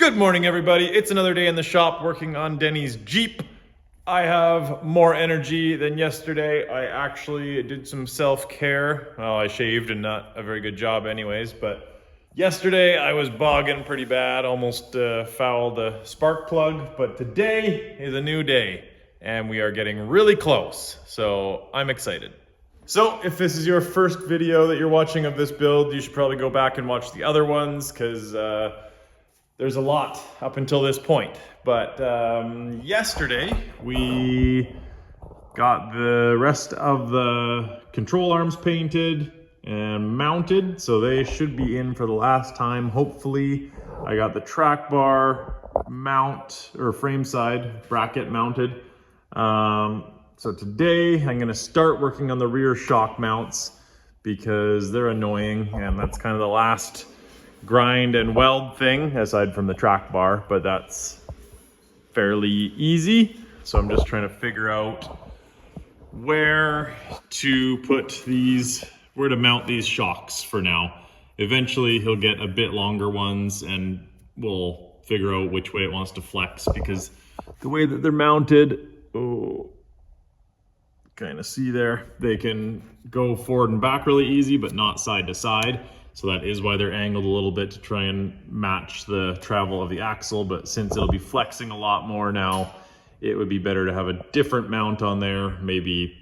Good morning, everybody. It's another day in the shop working on Denny's Jeep. I have more energy than yesterday. I actually did some self-care. Well, I shaved and not a very good job anyways, but yesterday I was bogging pretty bad, almost fouled the spark plug, but today is a new day and we are getting really close, so I'm excited. So if this is your first video that you're watching of this build, you should probably go back and watch the other ones because there's a lot up until this point. But yesterday we got the rest of the control arms painted and mounted, so they should be in for the last time, hopefully. I got the track bar mount or frame side bracket mounted. So today I'm gonna start working on the rear shock mounts because they're annoying, and that's kind of the last grind and weld thing aside from the track bar, but that's fairly easy. So I'm just trying to figure out where to mount these shocks for now. Eventually he'll get a bit longer ones and we'll figure out which way it wants to flex, because the way that they're mounted, kind of see there, they can go forward and back really easy, but not side to side. So that is why they're angled a little bit, to try and match the travel of the axle. But since it'll be flexing a lot more now, it would be better to have a different mount on there, maybe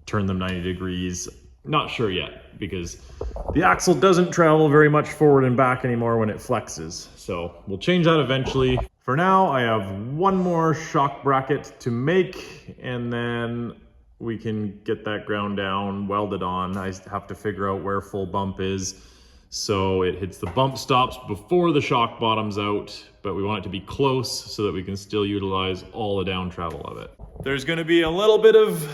turn them 90 degrees. Not sure yet, because the axle doesn't travel very much forward and back anymore when it flexes. So we'll change that eventually. For now, I have one more shock bracket to make, and then we can get that ground down, welded on. I have to figure out where full bump is, so it hits the bump stops before the shock bottoms out, but we want it to be close so that we can still utilize all the down travel of it. There's gonna be a little bit of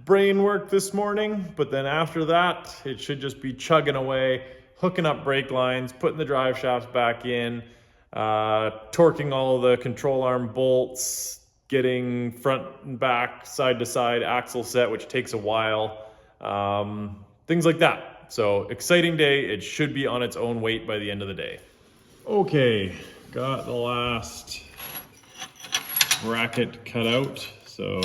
brain work this morning, but then after that, it should just be chugging away, hooking up brake lines, putting the drive shafts back in, torquing all the control arm bolts, getting front and back, side to side axle set, which takes a while, things like that. So exciting day. It should be on its own weight by the end of the day. Okay, got the last bracket cut out. So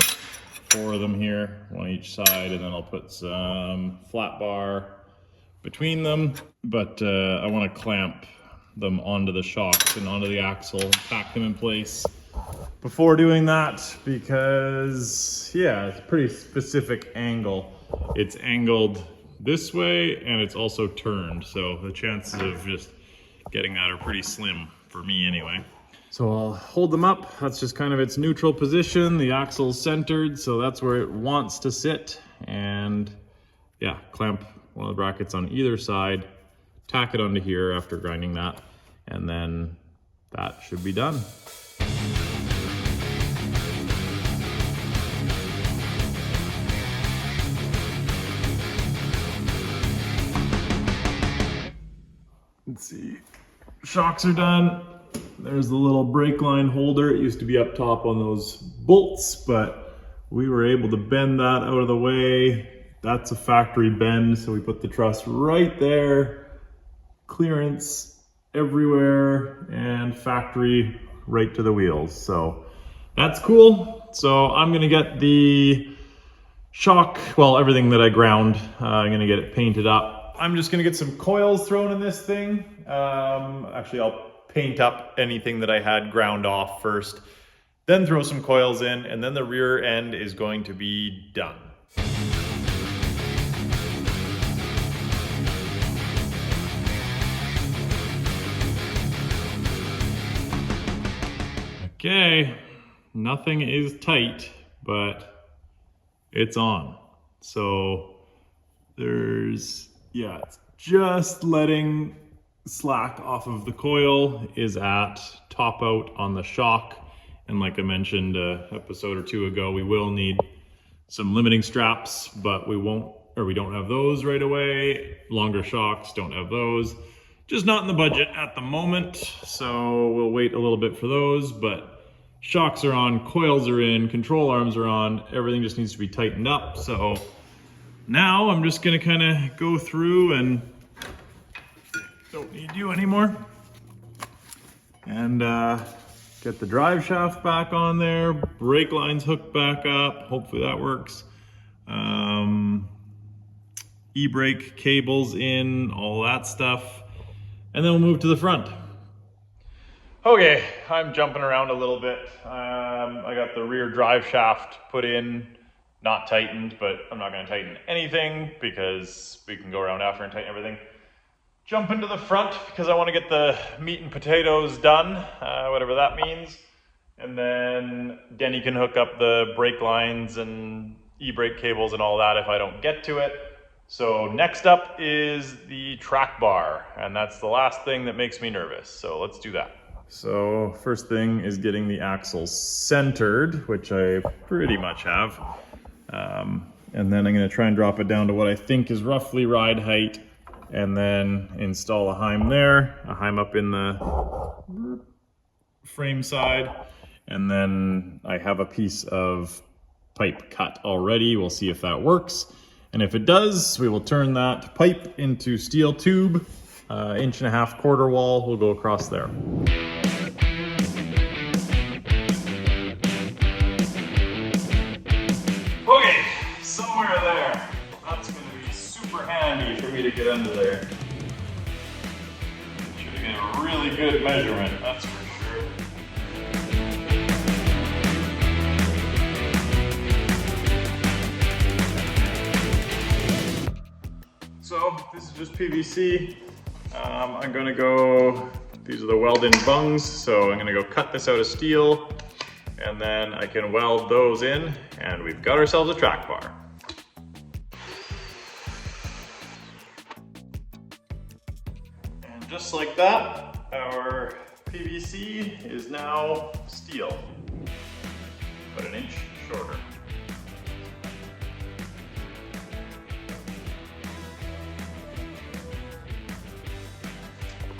4 of them here, one each side, and then I'll put some flat bar between them. But I want to clamp them onto the shocks and onto the axle, pack them in place before doing that, because yeah, it's a pretty specific angle. It's angled this way and it's also turned, so the chances of just getting that are pretty slim for me anyway. So I'll hold them up. That's just kind of its neutral position. The axle's centered, so that's where it wants to sit. And yeah, clamp one of the brackets on either side, tack it onto here after grinding that, and then that should be done. Let's see, shocks are done. There's the little brake line holder. It used to be up top on those bolts, but we were able to bend that out of the way. That's a factory bend, so we put the truss right there. Clearance everywhere, and factory right to the wheels. So that's cool. So I'm gonna get the shock, well, everything that I ground, I'm gonna get it painted up. I'm just gonna get some coils thrown in this thing. Actually, I'll paint up anything that I had ground off first, then throw some coils in, and then the rear end is going to be done. Okay, nothing is tight, but it's on. So there's, yeah, it's just letting slack off of the coil is at top out on the shock. And like I mentioned an episode or 2 ago, we will need some limiting straps, but we don't have those right away. Longer shocks, don't have those. Just not in the budget at the moment, so we'll wait a little bit for those, but shocks are on, coils are in, control arms are on, everything just needs to be tightened up. So now I'm just gonna kind of go through and don't need you anymore. and get the drive shaft back on there, brake lines hooked back up, hopefully that works. E-brake cables in, all that stuff, and then we'll move to the front. Okay, I'm jumping around a little bit. I got the rear drive shaft put in, not tightened, but I'm not going to tighten anything because we can go around after and tighten everything. Jump into the front because I want to get the meat and potatoes done, whatever that means. And then Denny can hook up the brake lines and e-brake cables and all that if I don't get to it. So next up is the track bar, and that's the last thing that makes me nervous. So let's do that. So first thing is getting the axle centered, which I pretty much have. And then I'm going to try and drop it down to what I think is roughly ride height, and then install a heim there, a heim up in the frame side, and then I have a piece of pipe cut already. We'll see if that works, and if it does, we will turn that pipe into steel tube, 1.5 quarter wall will go across there. Okay, somewhere there. That's going to be super handy for me to get under there. Should get a really good measurement, that's for sure. So this is just PVC. I'm going to go, these are the Welding bungs, so I'm going to go cut this out of steel, and then I can weld those in, and we've got ourselves a track bar. And just like that, our PVC is now steel, but 1 inch shorter.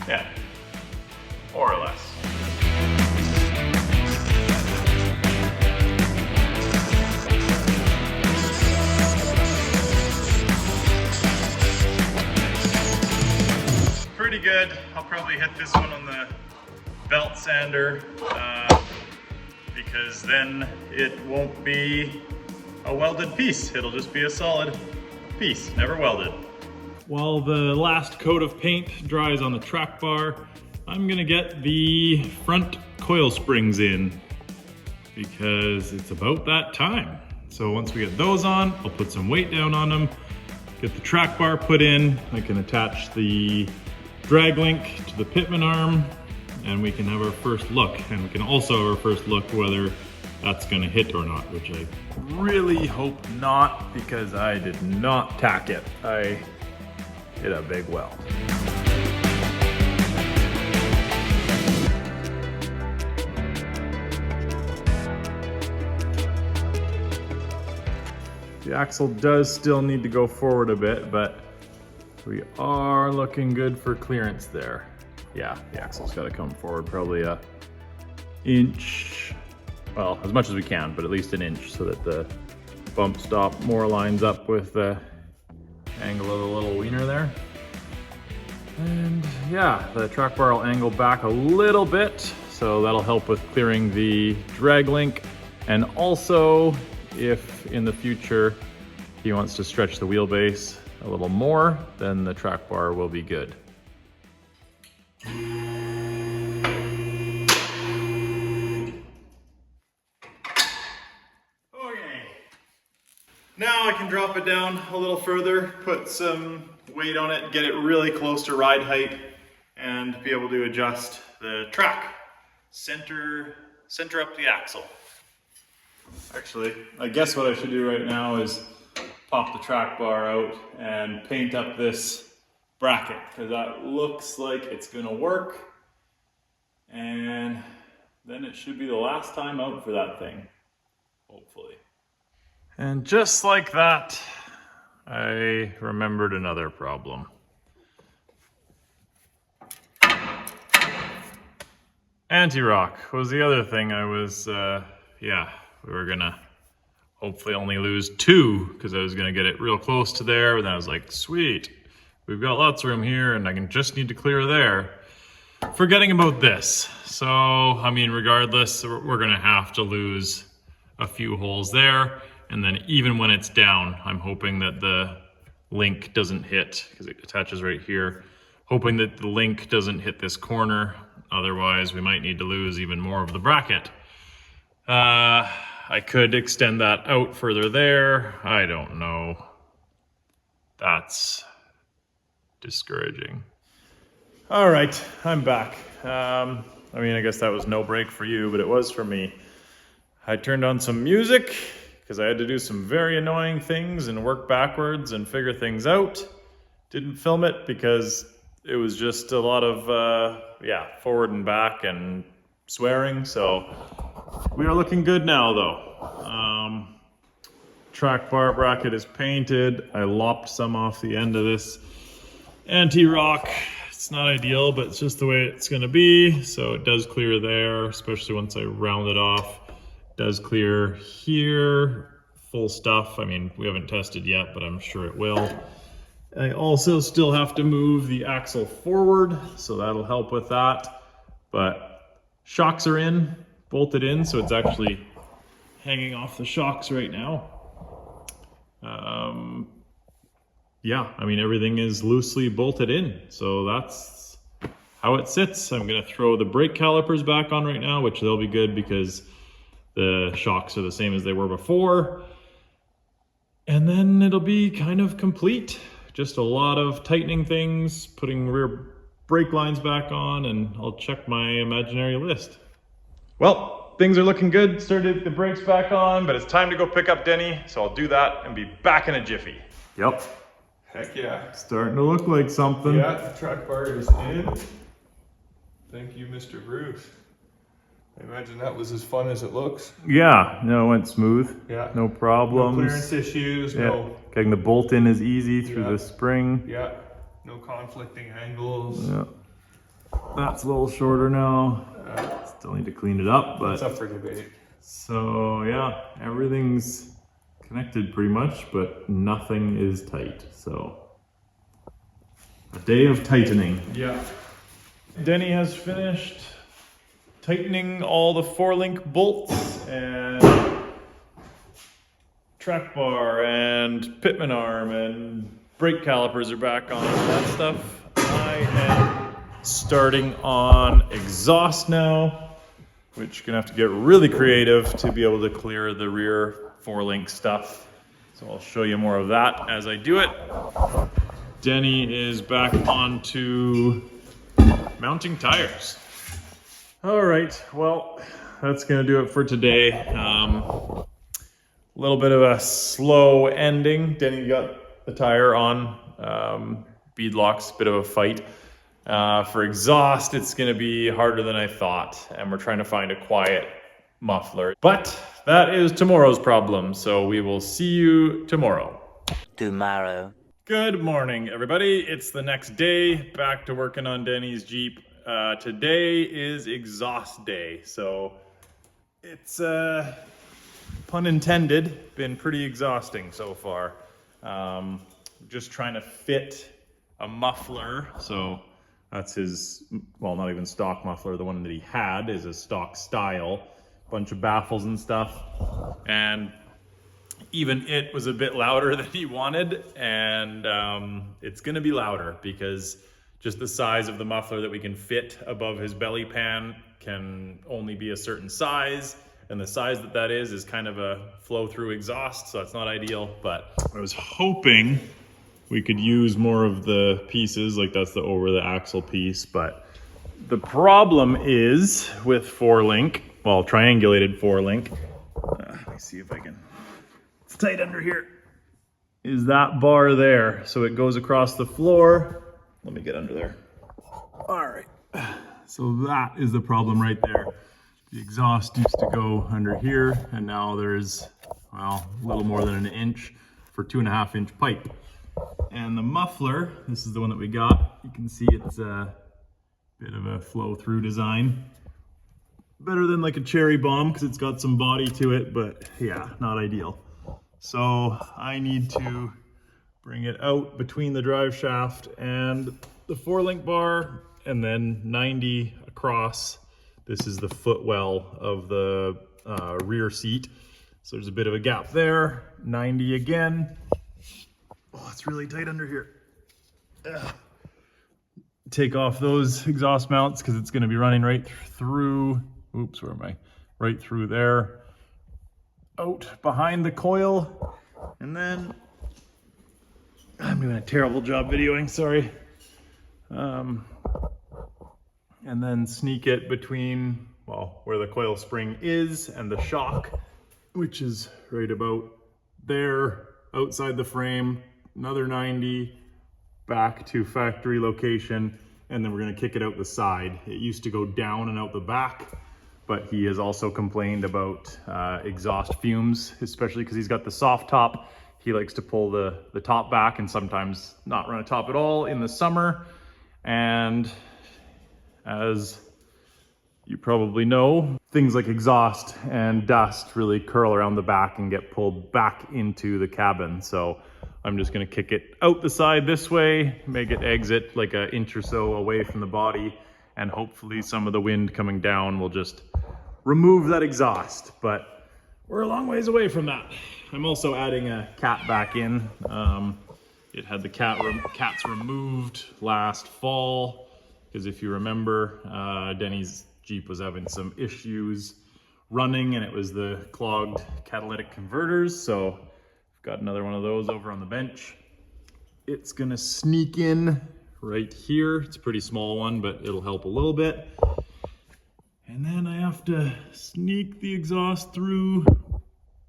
Yeah, more or less. Pretty good. I'll probably hit this one on the belt sander because then it won't be a welded piece. It'll just be a solid piece, never welded. While the last coat of paint dries on the track bar, I'm gonna get the front coil springs in because it's about that time. So once we get those on, I'll put some weight down on them, get the track bar put in, I can attach the drag link to the pitman arm, and we can have our first look. And we can also have our first look whether that's gonna hit or not, which I really hope not because I did not tack it. I hit a big weld. The axle does still need to go forward a bit, but we are looking good for clearance there. Yeah, the axle's got to come forward probably 1 inch, well, as much as we can, but at least 1 inch so that the bump stop more lines up with the angle of the little wiener there. And yeah, the track bar will angle back a little bit, so that'll help with clearing the drag link. And also, if in the future he wants to stretch the wheelbase a little more, then the track bar will be good. Now I can drop it down a little further, put some weight on it, get it really close to ride height, and be able to adjust the track. Center up the axle. Actually, I guess what I should do right now is pop the track bar out and paint up this bracket, because that looks like it's gonna work. And then it should be the last time out for that thing, hopefully. And just like that, I remembered another problem. Anti-rock was the other thing I was, yeah, we were gonna hopefully only lose 2 because I was gonna get it real close to there, but then I was like, sweet, we've got lots of room here and I can just need to clear there. Forgetting about this. So, I mean, regardless, we're gonna have to lose a few holes there. And then even when it's down, I'm hoping that the link doesn't hit, because it attaches right here. Hoping that the link doesn't hit this corner. Otherwise, we might need to lose even more of the bracket. I could extend that out further there. I don't know. That's discouraging. All right, I'm back. I mean, I guess that was no break for you, but it was for me. I turned on some music because I had to do some very annoying things and work backwards and figure things out. Didn't film it because it was just a lot of, forward and back and swearing. So we are looking good now, though. Track bar bracket is painted. I lopped some off the end of this anti-rock. It's not ideal, but it's just the way it's gonna be. So it does clear there, especially once I round it off. It does clear here, full stuff. I mean, we haven't tested yet, but I'm sure it will. I also still have to move the axle forward, so that'll help with that. But shocks are in, bolted in, so it's actually hanging off the shocks right now. Yeah, I mean, everything is loosely bolted in, so that's how it sits. I'm gonna throw the brake calipers back on right now, which they'll be good because the shocks are the same as they were before. And then it'll be kind of complete. Just a lot of tightening things, putting rear brake lines back on, and I'll check my imaginary list. Well, things are looking good. Started the brakes back on, but it's time to go pick up Denny, so I'll do that and be back in a jiffy. Yep. Heck yeah. Starting to look like something. Yeah, the track bar is in. Thank you, Mr. Bruce. I imagine that was as fun as it looks. Yeah, no, it went smooth. Yeah. No problems. No clearance issues, no. Getting the bolt in is easy through the spring. Yeah, no conflicting angles. Yeah. That's a little shorter now. Still need to clean it up, but it's up for debate. So yeah, everything's connected pretty much, but nothing is tight. So a day of tightening. Yeah. Denny has finished tightening all the 4-link bolts and track bar and pitman arm and brake calipers are back on that stuff. I am starting on exhaust now, which you're gonna have to get really creative to be able to clear the rear 4-link stuff. So I'll show you more of that as I do it. Denny is back onto mounting tires. All right, well, that's gonna do it for today. A little bit of a slow ending. Denny got the tire on, bead locks, bit of a fight. For exhaust, it's gonna be harder than I thought, and we're trying to find a quiet muffler. But that is tomorrow's problem, so we will see you tomorrow. Tomorrow. Good morning, everybody. It's the next day, back to working on Denny's Jeep. Today is exhaust day, so it's, pun intended, been pretty exhausting so far. Just trying to fit a muffler, so that's his, well, not even stock muffler, the one that he had is a stock style, bunch of baffles and stuff, and even it was a bit louder than he wanted, and it's gonna be louder because just the size of the muffler that we can fit above his belly pan can only be a certain size, and the size that that is kind of a flow-through exhaust, so that's not ideal. But I was hoping we could use more of the pieces, like that's the over the axle piece, but the problem is with 4-link, well, triangulated 4-link, let me see if I can, it's tight under here, is that bar there. So it goes across the floor. Let me get under there. All right, so that is the problem right there. The exhaust used to go under here, and now there's, well, a little more than an inch for 2.5-inch pipe. And the muffler, this is the one that we got. You can see it's a bit of a flow-through design. Better than like a cherry bomb because it's got some body to it, but yeah, not ideal. So I need to bring it out between the drive shaft and the 4-link bar and then 90 across. This is the footwell of the rear seat. So there's a bit of a gap there. 90 again. Oh, it's really tight under here. Ugh. Take off those exhaust mounts because it's going to be running right through, oops, where am I? Right through there, out behind the coil. And then, I'm doing a terrible job videoing, sorry. And then sneak it between, well, where the coil spring is and the shock, which is right about there, outside the frame. Another 90, back to factory location, and then we're gonna kick it out the side. It used to go down and out the back, but he has also complained about exhaust fumes, especially because he's got the soft top. He likes to pull the top back and sometimes not run a top at all in the summer. And as you probably know, things like exhaust and dust really curl around the back and get pulled back into the cabin. So I'm just gonna kick it out the side this way, make it exit like an inch or so away from the body, and hopefully some of the wind coming down will just remove that exhaust. But we're a long ways away from that. I'm also adding a cat back in. It had the cats removed last fall, because if you remember, Denny's Jeep was having some issues running, and it was the clogged catalytic converters. So I've got another one of those over on the bench. It's gonna sneak in right here. It's a pretty small one, but it'll help a little bit. And then I have to sneak the exhaust through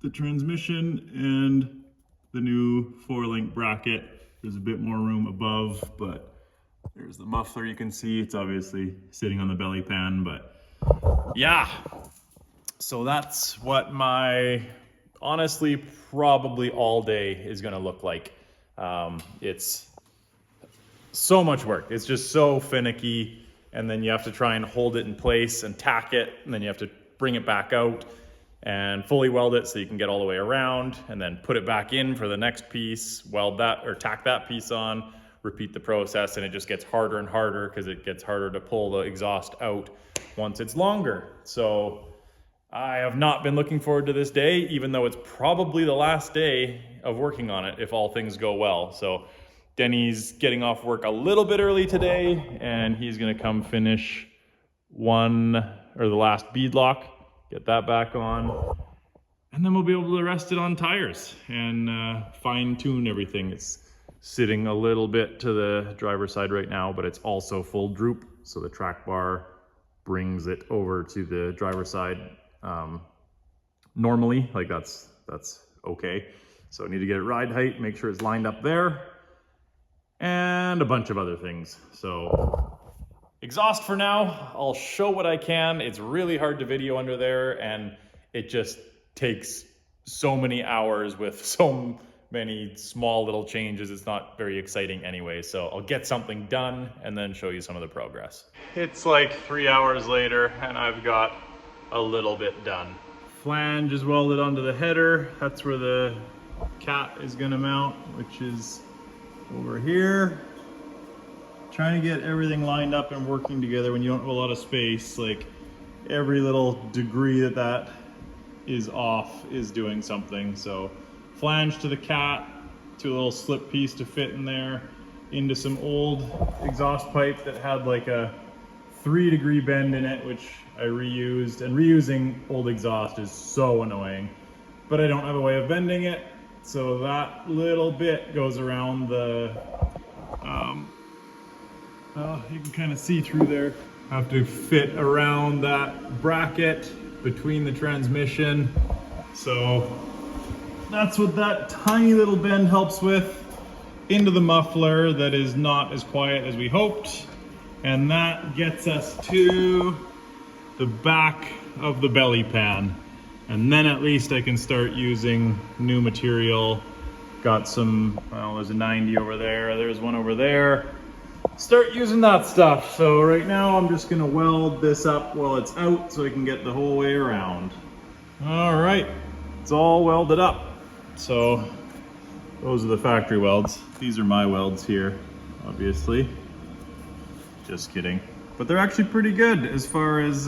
the transmission and the new 4-link bracket. There's a bit more room above, but there's the muffler you can see. It's obviously sitting on the belly pan, but yeah. So that's what my, honestly, probably all day is gonna look like. It's so much work. It's just so finicky. And then you have to try and hold it in place and tack it. And then you have to bring it back out and fully weld it so you can get all the way around, and then put it back in for the next piece, weld that or tack that piece on, repeat the process, and it just gets harder and harder because it gets harder to pull the exhaust out once it's longer. So I have not been looking forward to this day, even though it's probably the last day of working on it if all things go well. So Denny's getting off work a little bit early today, and he's gonna come finish the last bead lock, get that back on, and then we'll be able to rest it on tires and fine tune everything. It's sitting a little bit to the driver's side right now, but it's also full droop. So the track bar brings it over to the driver's side normally, like that's okay. So I need to get it ride height, make sure it's lined up there, and a bunch of other things. So exhaust for now. I'll show what I can. It's really hard to video under there, and it just takes so many hours with so many small little changes. It's not very exciting anyway. So I'll get something done and then show you some of the progress. It's like 3 hours later and I've got a little bit done. Flange is welded onto the header. That's where the cat is gonna mount, which is over here. Trying to get everything lined up and working together when you don't have a lot of space. Like every little degree that is off is doing something. So flange to the cat, to a little slip piece to fit in there, into some old exhaust pipe that had like a 3-degree bend in it, which I reused. And reusing old exhaust is so annoying, but I don't have a way of bending it. So that little bit goes around the, you can kind of see through there. I have to fit around that bracket between the transmission. So that's what that tiny little bend helps with, into the muffler that is not as quiet as we hoped. And that gets us to the back of the belly pan. And then at least I can start using new material. Got some, well, there's a 90 over there, there's one over there. Start using that stuff. So right now I'm just gonna weld this up while it's out so I can get the whole way around. All right, it's all welded up. So those are the factory welds. These are my welds here, obviously. Just kidding. but they're actually pretty good as far as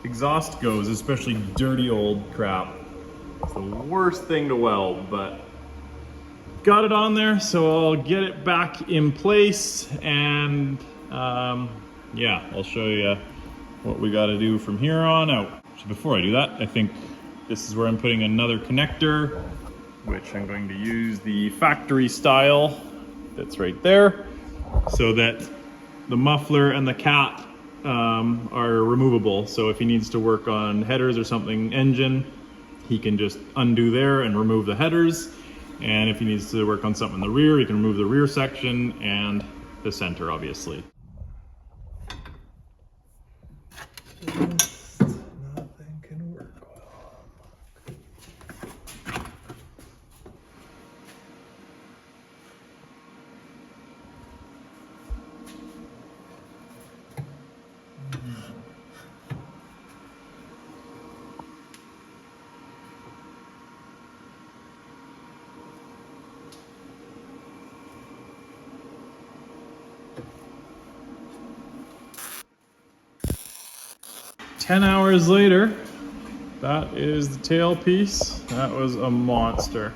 exhaust goes, especially dirty old crap. It's the worst thing to weld, but got it on there, so I'll get it back in place, and yeah, I'll show you what we got to do from here on out. So before I do that, I think this is where I'm putting another connector, which I'm going to use the factory style that's right there, so that the muffler and the cap are removable. So if he needs to work on headers or something, engine, he can just undo there and remove the headers. And if he needs to work on something in the rear, he can remove the rear section and the center, obviously. Nothing can work well. 10 hours later, that is the tail piece. That was a monster.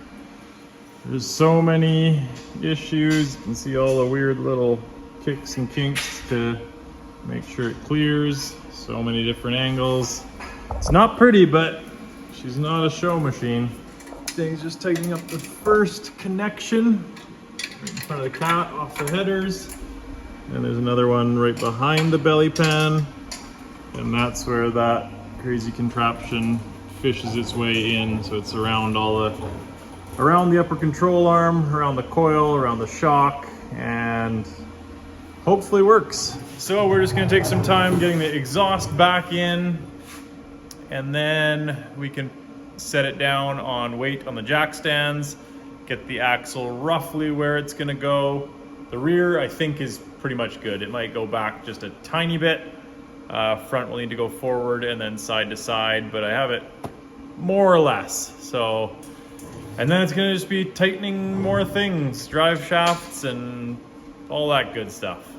There's so many issues. You can see all the weird little kicks and kinks to make sure it clears. So many different angles. It's not pretty, but she's not a show machine. Thing's just taking up the first connection right in front of the cat off the headers. And there's another one right behind the belly pan. And that's where that crazy contraption fishes its way in. So it's around around the upper control arm, around the coil, around the shock, and hopefully works. So we're just gonna take some time getting the exhaust back in, and then we can set it down on weight on the jack stands, get the axle roughly where it's gonna go. The rear, I think, is pretty much good. It might go back just a tiny bit. Front will need to go forward and then side to side, but I have it more or less. So, and then it's gonna just be tightening more things, drive shafts and all that good stuff.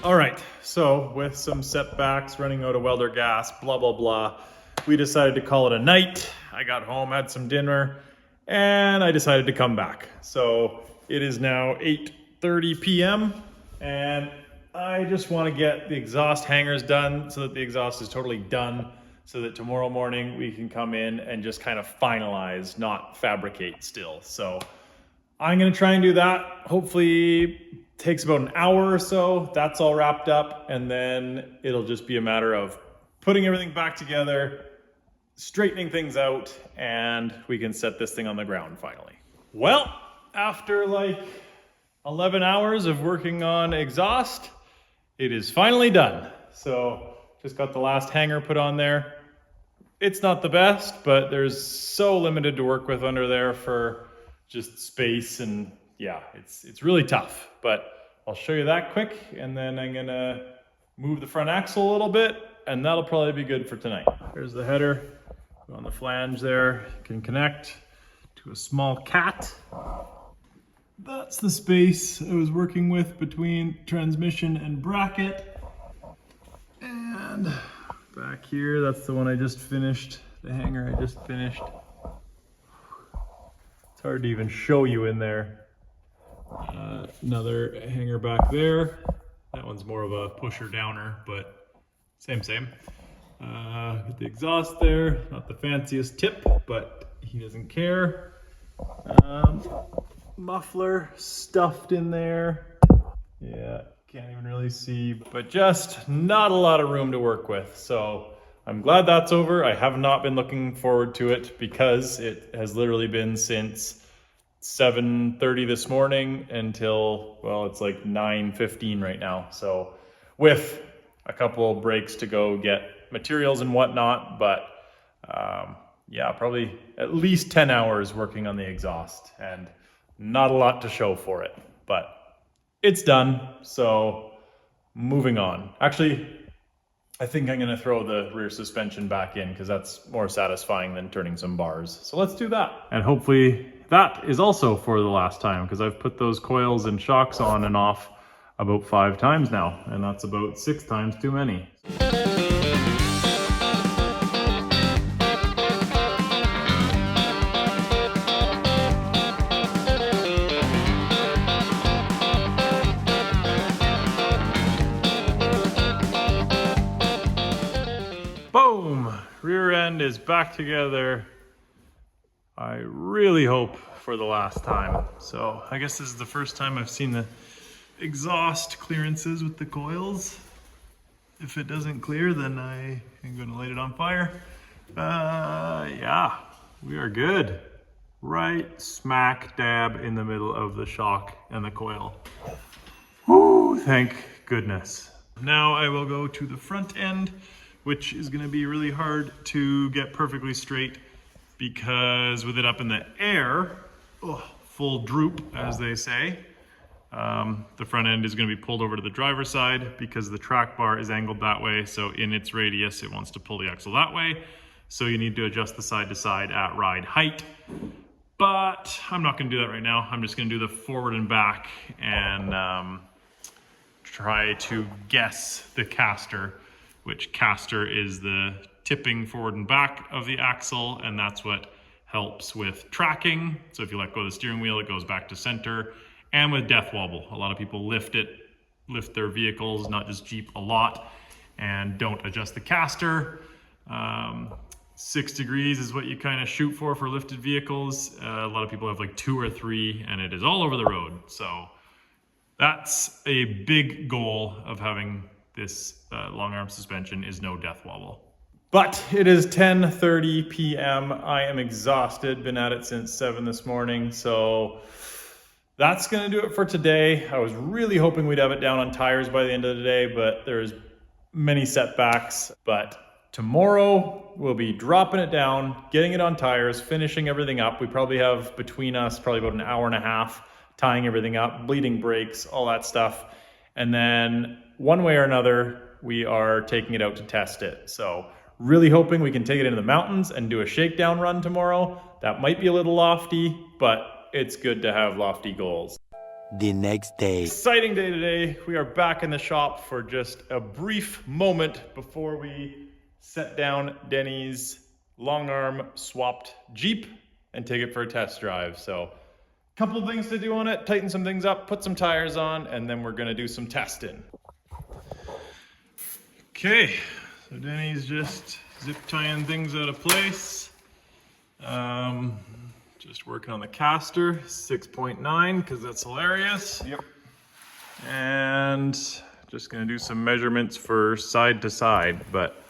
All right, so with some setbacks, running out of welder gas, blah, blah, blah, we decided to call it a night. I got home, had some dinner, and I decided to come back. So it is now 8:30 p.m. and I just want to get the exhaust hangers done so that the exhaust is totally done, so that tomorrow morning we can come in and just kind of finalize, not fabricate still. So I'm gonna try and do that. Hopefully takes about an hour or so. That's all wrapped up, and then it'll just be a matter of putting everything back together, straightening things out, and we can set this thing on the ground finally. Well, after like 11 hours of working on exhaust, it is finally done. So just got the last hanger put on there. It's not the best, but there's so limited to work with under there for just space, and yeah, it's really tough. But I'll show you that quick, and then I'm gonna move the front axle a little bit, and that'll probably be good for tonight. There's the header on the flange there. You can connect to a small cat. That's the space I was working with between transmission and bracket. And back here, that's the one I just finished, the hanger I just finished. It's hard to even show you in there. Another hanger back there. That one's more of a pusher downer, but same. Get the exhaust there, not the fanciest tip, but he doesn't care. Muffler stuffed in there. Yeah, can't even really see, but just not a lot of room to work with. So I'm glad that's over. I have not been looking forward to it because it has literally been since 7:30 this morning until, well, it's like 9:15 right now. So with a couple breaks to go get materials and whatnot, but yeah, probably at least 10 hours working on the exhaust and not a lot to show for it, but it's done. So moving on. Actually, I think I'm gonna throw the rear suspension back in because that's more satisfying than turning some bars. So let's do that. And hopefully that is also for the last time because I've put those coils and shocks on and off about 5 times now, and that's about 6 times too many. Boom! Rear end is back together. I really hope for the last time. So I guess this is the first time I've seen the exhaust clearances with the coils. If it doesn't clear, then I am going to light it on fire. Yeah, we are good. Right smack dab in the middle of the shock and the coil. Whoo, thank goodness. Now I will go to the front end, which is going to be really hard to get perfectly straight because with it up in the air, full droop, as they say, the front end is going to be pulled over to the driver's side because the track bar is angled that way. So in its radius, it wants to pull the axle that way. So you need to adjust the side to side at ride height. But I'm not going to do that right now. I'm just going to do the forward and back and try to guess the caster, which caster is the tipping forward and back of the axle, and that's what helps with tracking. So if you let go of the steering wheel, it goes back to center. And with death wobble, a lot of people lift their vehicles, not just Jeep, a lot, and don't adjust the caster. 6 degrees is what you kind of shoot for lifted vehicles. A lot of people have like 2 or 3, and it is all over the road. So that's a big goal of having this long arm suspension, is no death wobble. But it is 10:30 p.m. I am exhausted, been at it since 7 this morning. So that's gonna do it for today. I was really hoping we'd have it down on tires by the end of the day, but there's many setbacks. But tomorrow we'll be dropping it down, getting it on tires, finishing everything up. We probably have between us probably about an hour and a half tying everything up, bleeding brakes, all that stuff. And then one way or another, we are taking it out to test it. So really hoping we can take it into the mountains and do a shakedown run tomorrow. That might be a little lofty, but it's good to have lofty goals. The next day. Exciting day today. We are back in the shop for just a brief moment before we set down Denny's long arm swapped Jeep and take it for a test drive. So couple of things to do on it, tighten some things up, put some tires on, and then we're gonna do some testing. Okay, so Denny's just zip tying things out of place. Just working on the caster, 6.9, because that's hilarious. Yep. And just gonna do some measurements for side to side, but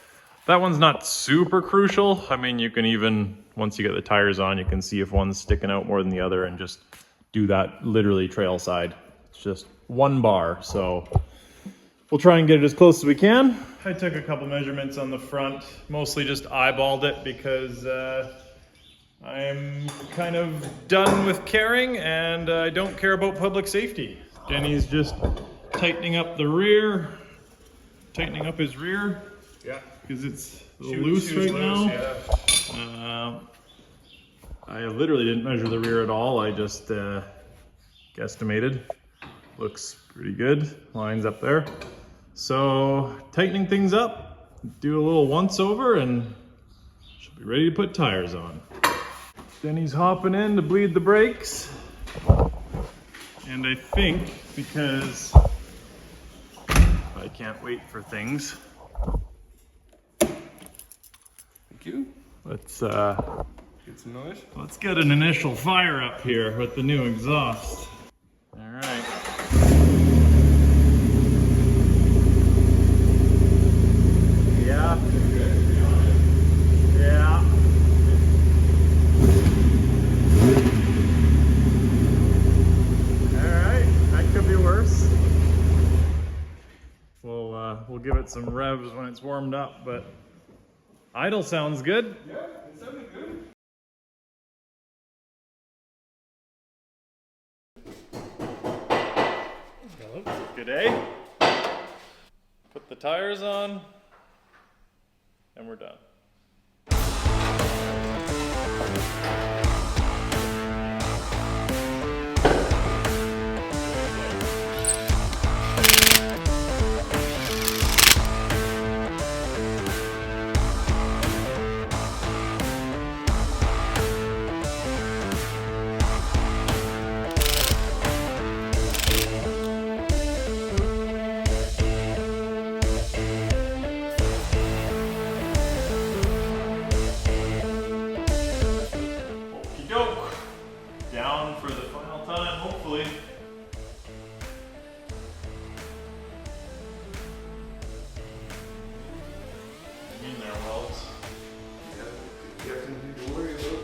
that one's not super crucial. I mean, you can even, once you get the tires on, you can see if one's sticking out more than the other and just do that literally trail side. It's just 1 bar, so we'll try and get it as close as we can. I took a couple measurements on the front, mostly just eyeballed it because I'm kind of done with caring and I don't care about public safety. Denny's just tightening up the rear, tightening up his rear. Yeah. Because it's a little loose right now. Yeah. I literally didn't measure the rear at all. I just guesstimated. Looks pretty good. Lines up there. So tightening things up, do a little once over and should be ready to put tires on. Denny's hopping in to bleed the brakes. And I think because I can't wait for things. Thank you. Let's Get some noise. let's get an initial fire up here with the new exhaust. All right. Yeah. Yeah. All right. That could be worse. We'll give it some revs when it's warmed up, but idle sounds good. Yeah, it sounded good. Good day. Put the tires on. and we're done. Down for the final time, hopefully. In there, Wells. Yeah, you have nothing to worry about.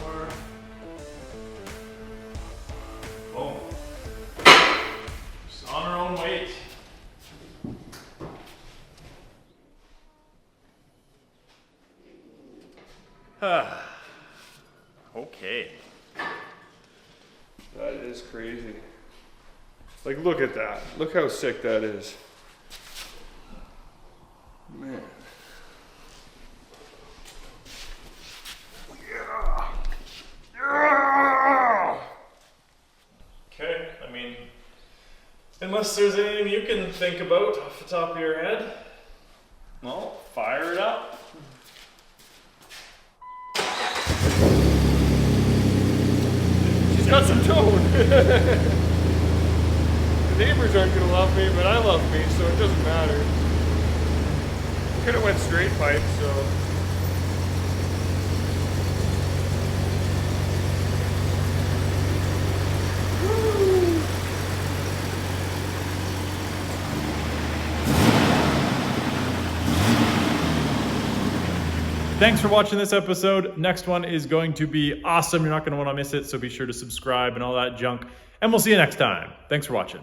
More. Boom. Just on our own weight. Okay. That is crazy. Like, look at that. Look how sick that is. Man. Yeah. Yeah. Okay, I mean, unless there's anything you can think about off the top of your head, well, fire it up. She's got some tone. The neighbors aren't gonna love me, but I love me, so it doesn't matter. Could have went straight pipe, so. Thanks for watching this episode. Next one is going to be awesome. You're not going to want to miss it, so be sure to subscribe and all that junk. And we'll see you next time. Thanks for watching.